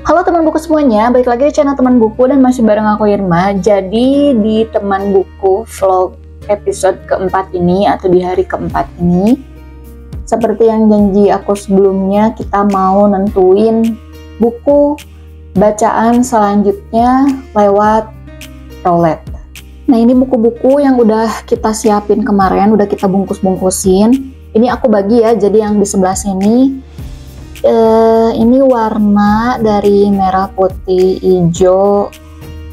Halo teman buku semuanya, balik lagi di channel Teman Buku dan masih bareng aku Irma. Jadi di Teman Buku vlog episode keempat ini atau di hari keempat ini, seperti yang janji aku sebelumnya, kita mau nentuin buku bacaan selanjutnya lewat roulette. Nah, ini buku-buku yang udah kita siapin kemarin, udah kita bungkus-bungkusin. Ini aku bagi ya, jadi yang di sebelah sini ini warna dari merah, putih, hijau,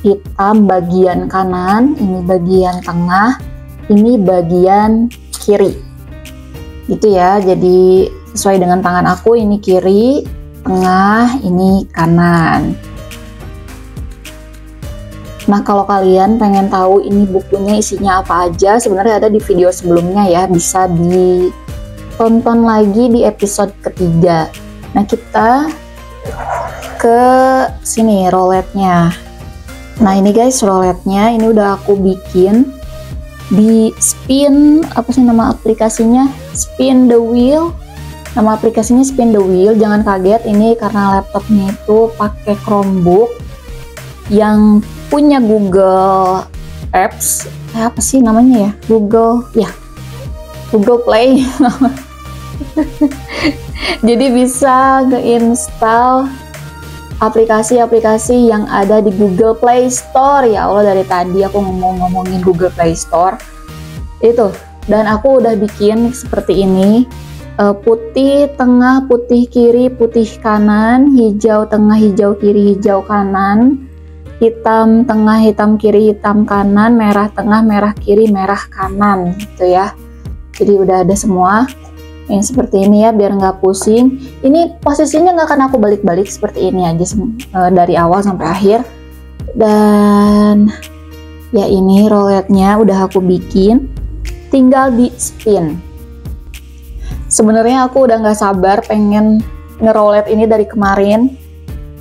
hitam bagian kanan, ini bagian tengah, ini bagian kiri. Gitu ya, jadi sesuai dengan tangan aku, ini kiri, tengah, ini kanan. Nah, kalau kalian pengen tahu ini bukunya isinya apa aja, sebenarnya ada di video sebelumnya ya, bisa ditonton lagi di episode ketiga. Nah, kita ke sini roulette-nya. Nah, ini guys roulette-nya, ini udah aku bikin di Spin, apa sih nama aplikasinya? Spin the Wheel. Nama aplikasinya Spin the Wheel. Jangan kaget, ini karena laptopnya itu pakai Chromebook yang punya Google Apps. Apa sih namanya ya? Google Play. Jadi bisa nge-install aplikasi-aplikasi yang ada di Google Play Store. Ya Allah, dari tadi aku ngomongin Google Play Store itu, dan aku udah bikin seperti ini, putih tengah, putih kiri, putih kanan, hijau tengah, hijau kiri, hijau kanan, hitam tengah, hitam kiri, hitam kanan, merah tengah, merah kiri, merah kanan gitu ya. Jadi udah ada semua. Ini seperti ini ya, biar nggak pusing. Ini posisinya nggak akan aku balik-balik, seperti ini aja dari awal sampai akhir. Dan ya, ini roulette-nya udah aku bikin, tinggal di spin. Sebenarnya aku udah nggak sabar pengen nge-roulette ini dari kemarin,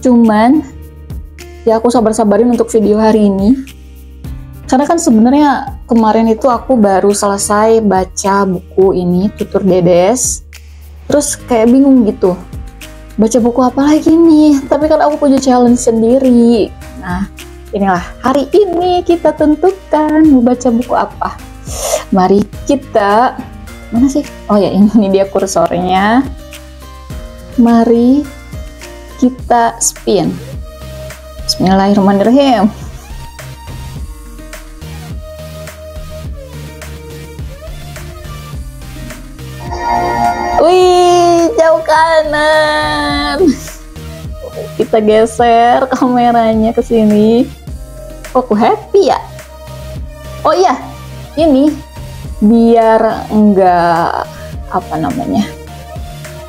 cuman ya aku sabar-sabarin untuk video hari ini. Karena kan sebenarnya kemarin itu aku baru selesai baca buku ini, Tutur Dedes. Terus kayak bingung gitu, baca buku apa lagi nih? Tapi kan aku punya challenge sendiri. Nah, inilah hari ini kita tentukan mau baca buku apa. Mari kita, mana sih? Oh ya, ini dia kursornya. Mari kita spin. Bismillahirrahmanirrahim. Wih, jauh kanan. Kita geser kameranya ke sini. Kok aku happy ya? Oh iya, ini biar enggak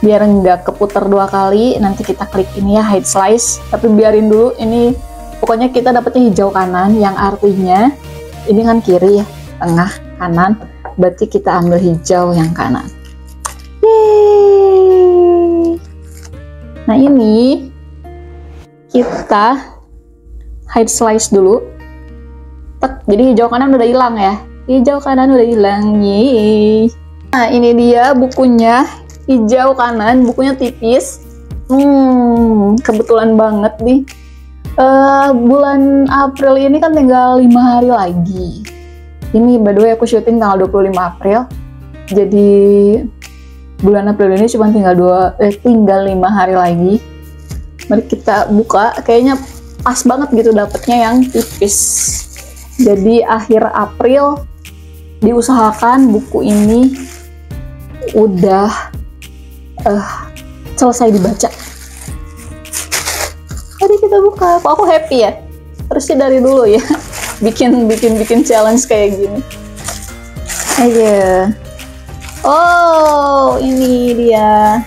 biar enggak keputar dua kali, nanti kita klik ini ya, hide slice. Tapi biarin dulu, ini pokoknya kita dapetnya hijau kanan, yang artinya ini kan kiri ya, tengah kanan, berarti kita ambil hijau yang kanan. Yeay. Nah, ini kita hide slice dulu. Tek, jadi hijau kanan udah hilang ya. Hijau kanan udah hilang. Yeay. Nah, ini dia bukunya, hijau kanan, bukunya tipis. Kebetulan banget nih. Bulan April ini kan tinggal 5 hari lagi. Ini by the way aku syuting tanggal 25 April. Jadi bulan April ini cuma tinggal 5 hari lagi. Mari kita buka. Kayaknya pas banget gitu dapetnya yang tipis. Jadi akhir April diusahakan buku ini udah selesai dibaca. Mari kita buka. Kok aku happy ya? Terusnya dari dulu ya. bikin challenge kayak gini. Ayo. Oh, ini dia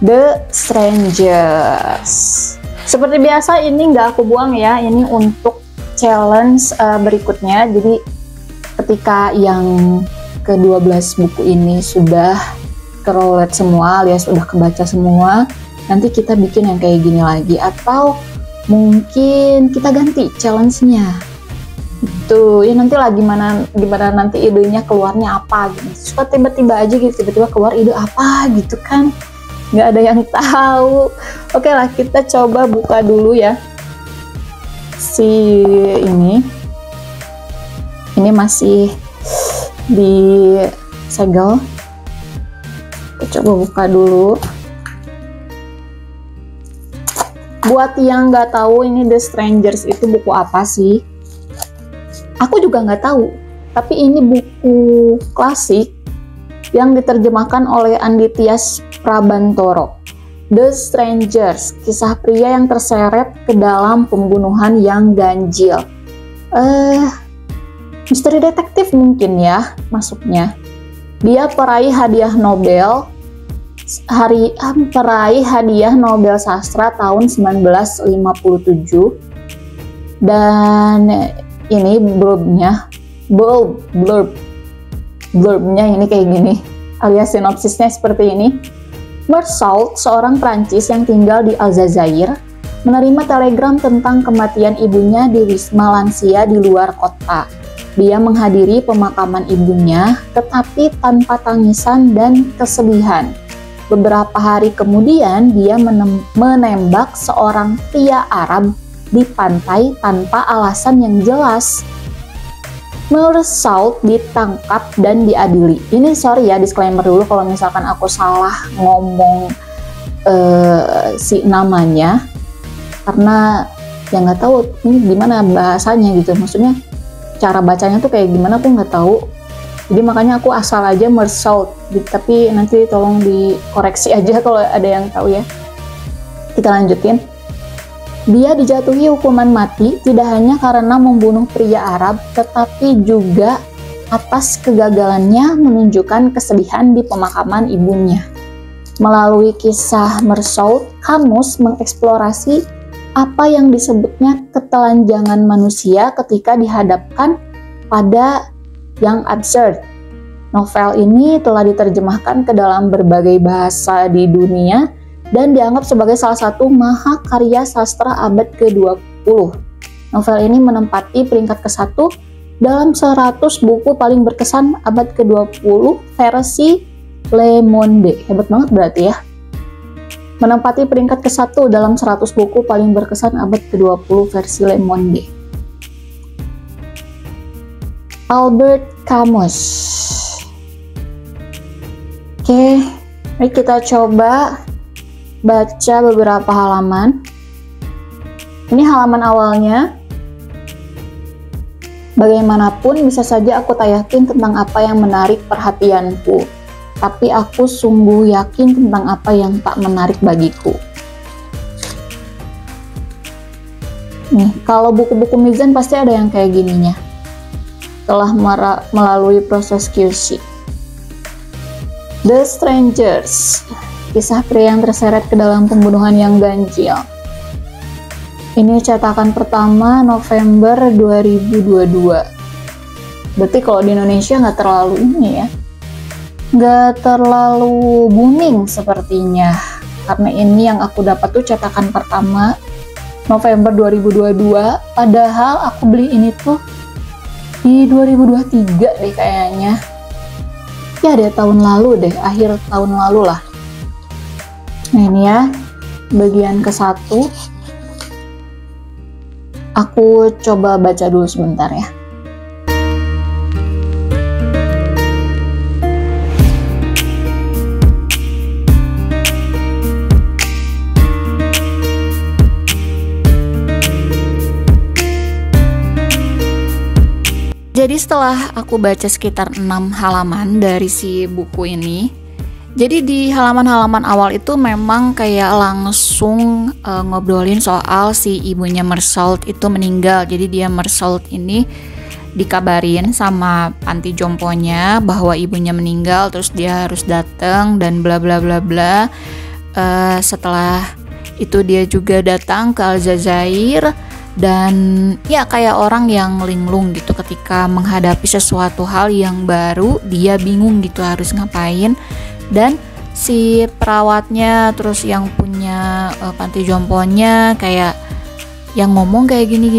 The Strangers. Seperti biasa, ini nggak aku buang ya, ini untuk challenge berikutnya. Jadi ketika yang ke-12 buku ini sudah ke-roulette semua alias sudah kebaca semua, nanti kita bikin yang kayak gini lagi, atau mungkin kita ganti challenge-nya. Tuh ya, nanti lah gimana nanti idenya keluarnya apa gitu. Suka tiba-tiba aja gitu, tiba-tiba keluar ide apa gitu kan. nggak ada yang tahu. Oke lah, kita coba buka dulu ya si ini masih disegel. Kita coba buka dulu. Buat yang nggak tahu ini The Strangers itu buku apa sih? Aku juga nggak tahu. Tapi ini buku klasik yang diterjemahkan oleh Andi Tias Prabantoro. The Strangers, kisah pria yang terseret ke dalam pembunuhan yang ganjil. Misteri detektif mungkin ya masuknya. Dia peraih hadiah Nobel Sastra tahun 1957. Dan ini blurbnya ini kayak gini, alias sinopsisnya seperti ini. Meursault, seorang Prancis yang tinggal di Aljazair, menerima telegram tentang kematian ibunya di wisma lansia di luar kota. Dia menghadiri pemakaman ibunya, tetapi tanpa tangisan dan kesedihan. Beberapa hari kemudian, dia menembak seorang pria Arab di pantai tanpa alasan yang jelas. Meursault ditangkap dan diadili. Ini sorry ya, disclaimer dulu kalau misalkan aku salah ngomong si namanya, karena ya nggak tahu ini gimana bahasanya gitu. Maksudnya cara bacanya tuh kayak gimana aku nggak tahu. Jadi makanya aku asal aja Meursault. Tapi nanti tolong dikoreksi aja kalau ada yang tahu ya. Kita lanjutin. Dia dijatuhi hukuman mati tidak hanya karena membunuh pria Arab, tetapi juga atas kegagalannya menunjukkan kesedihan di pemakaman ibunya. Melalui kisah Meursault, Camus mengeksplorasi apa yang disebutnya ketelanjangan manusia ketika dihadapkan pada yang absurd. Novel ini telah diterjemahkan ke dalam berbagai bahasa di dunia dan dianggap sebagai salah satu mahakarya sastra abad ke-20. Novel ini menempati peringkat ke-1 dalam 100 buku paling berkesan abad ke-20 versi Le Monde. Hebat banget berarti ya. Menempati peringkat ke-1 dalam 100 buku paling berkesan abad ke-20 versi Le Monde. Albert Camus. Oke, mari kita coba baca beberapa halaman. Ini halaman awalnya. Bagaimanapun bisa saja aku tak yakin tentang apa yang menarik perhatianku, tapi aku sungguh yakin tentang apa yang tak menarik bagiku. Nih, kalau buku-buku Mizan pasti ada yang kayak gininya. Telah melalui proses QC. The Strangers, kisah pria yang terseret ke dalam pembunuhan yang ganjil. Ini cetakan pertama November 2022. Berarti kalau di Indonesia nggak terlalu ini ya, nggak terlalu booming sepertinya. Karena ini yang aku dapat tuh cetakan pertama November 2022. Padahal aku beli ini tuh di 2023 deh kayaknya. Ya deh tahun lalu deh, akhir tahun lalu lah. Nah ini ya, bagian ke-1. Aku coba baca dulu sebentar ya. Jadi setelah aku baca sekitar 6 halaman dari si buku ini, jadi di halaman-halaman awal itu memang kayak langsung ngobrolin soal si ibunya Meursault itu meninggal. Jadi dia Meursault ini dikabarin sama panti jomponya bahwa ibunya meninggal, terus dia harus datang dan bla bla bla bla. Setelah itu dia juga datang ke Aljazair. Dan ya kayak orang yang linglung gitu ketika menghadapi sesuatu hal yang baru, dia bingung gitu harus ngapain. Dan si perawatnya terus yang punya panti jomponya kayak yang ngomong kayak gini,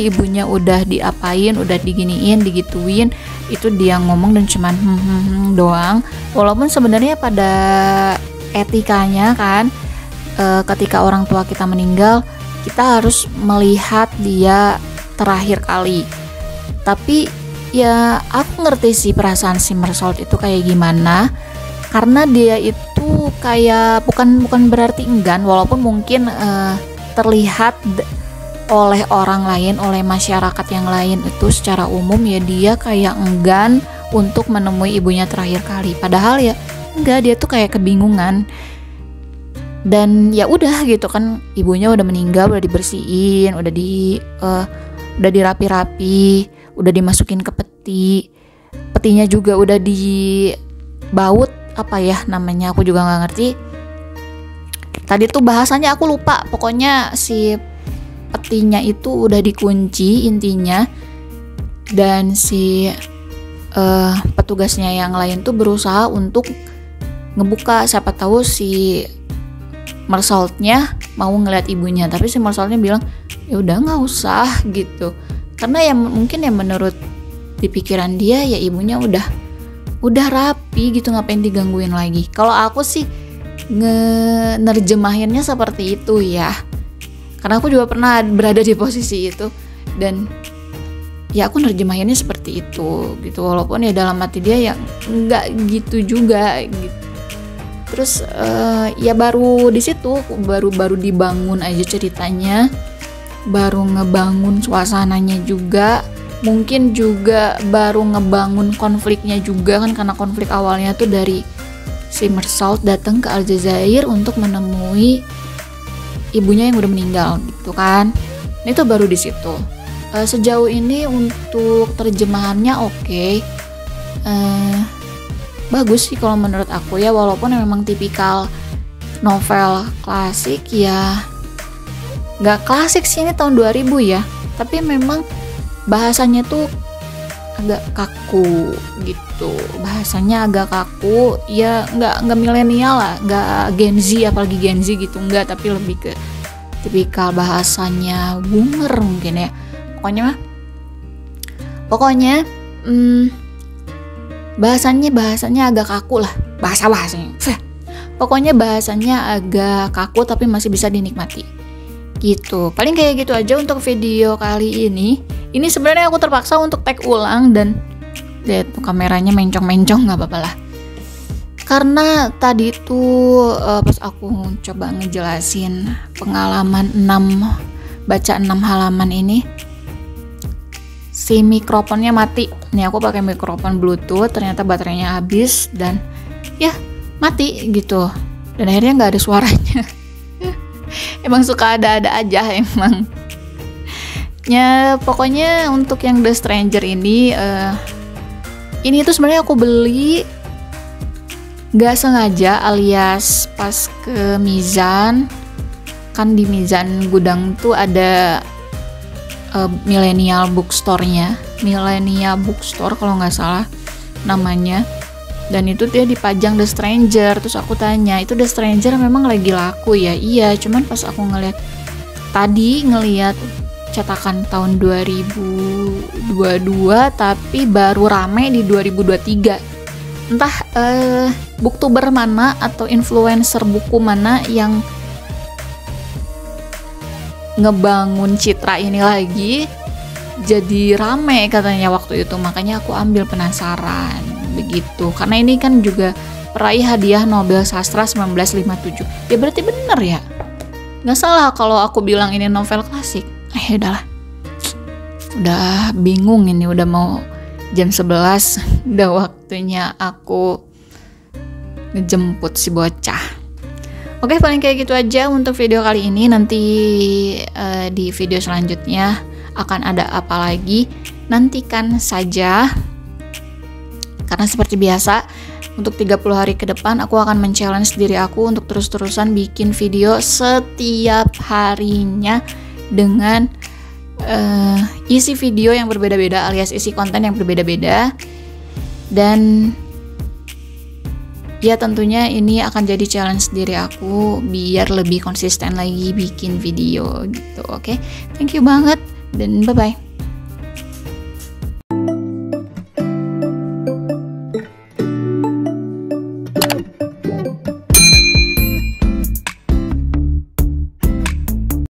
ibunya udah diapain, udah diginiin, digituin, itu dia ngomong dan cuman doang. Walaupun sebenarnya pada etikanya kan, ketika orang tua kita meninggal, kita harus melihat dia terakhir kali. Tapi ya aku ngerti sih perasaan si Mersault itu kayak gimana, karena dia itu kayak bukan berarti enggan, walaupun mungkin terlihat oleh orang lain, oleh masyarakat yang lain itu secara umum ya dia kayak enggan untuk menemui ibunya terakhir kali. Padahal ya enggak, dia tuh kayak kebingungan. Dan ya udah gitu kan, ibunya udah meninggal, udah dibersihin, udah dirapi-rapi, udah dimasukin ke peti. Petinya juga udah dibaut, apa ya namanya, aku juga nggak ngerti. Tadi tuh bahasanya aku lupa, pokoknya si petinya itu udah dikunci intinya, dan si petugasnya yang lain tuh berusaha untuk ngebuka, siapa tahu si Mersaultnya mau ngeliat ibunya, tapi si Mersaultnya bilang ya udah nggak usah gitu, karena ya mungkin ya menurut di pikiran dia ya ibunya udah rapi gitu, ngapain digangguin lagi. Kalau aku sih nerjemahinnya seperti itu ya, karena aku juga pernah berada di posisi itu, dan ya aku nerjemahinnya seperti itu gitu, walaupun ya dalam hati dia ya nggak gitu juga gitu. Terus ya baru di situ baru dibangun aja ceritanya, baru ngebangun suasananya juga, mungkin juga baru ngebangun konfliknya juga kan, karena konflik awalnya tuh dari si Mersault datang ke Aljazair untuk menemui ibunya yang udah meninggal gitu kan. Itu baru di situ. Sejauh ini untuk terjemahannya oke. Bagus sih kalau menurut aku ya, walaupun memang tipikal novel klasik ya, nggak klasik sih, ini tahun 2000 ya, tapi memang bahasanya tuh agak kaku gitu, bahasanya agak kaku ya, nggak milenial lah, nggak Gen Z, apalagi Gen Z gitu, nggak, tapi lebih ke tipikal bahasanya boomer mungkin ya. Pokoknya bahasanya agak kaku lah, bahasanya. Pokoknya bahasanya agak kaku tapi masih bisa dinikmati. Gitu. Paling kayak gitu aja untuk video kali ini. Ini sebenarnya aku terpaksa untuk tag ulang, dan lihat tuh kameranya mencong-mencong, nggak apa-apa lah. Karena tadi tuh pas aku coba ngejelasin pengalaman baca 6 halaman ini, si mikrofonnya mati. Nih aku pakai mikrofon Bluetooth, ternyata baterainya habis dan ya mati gitu. Dan akhirnya nggak ada suaranya. Emang suka ada-ada aja emang. Ya pokoknya untuk yang The Stranger ini tuh sebenarnya aku beli nggak sengaja, alias pas ke Mizan. Kan di Mizan Gudang tuh ada Millennial Bookstore-nya, Millennial Bookstore kalau nggak salah namanya, dan itu dia dipajang The Stranger. Terus aku tanya, itu The Stranger memang lagi laku ya? Iya, cuman pas aku ngeliat cetakan tahun 2022 tapi baru rame di 2023. Entah booktuber mana atau influencer buku mana yang ngebangun citra ini lagi jadi rame katanya waktu itu, makanya aku ambil penasaran begitu, karena ini kan juga peraih hadiah Nobel Sastra 1957 ya, berarti bener ya, nggak salah kalau aku bilang ini novel klasik. Udahlah, udah bingung ini, udah mau jam 11, udah waktunya aku ngejemput si bocah. Oke, paling kayak gitu aja untuk video kali ini. Nanti di video selanjutnya akan ada apa lagi, nantikan saja. Karena seperti biasa, untuk 30 hari ke depan aku akan men-challenge diri aku untuk terus-terusan bikin video setiap harinya dengan isi video yang berbeda-beda, alias isi konten yang berbeda-beda. Dan ya tentunya ini akan jadi challenge diri aku biar lebih konsisten lagi bikin video gitu. Oke, thank you banget dan bye-bye.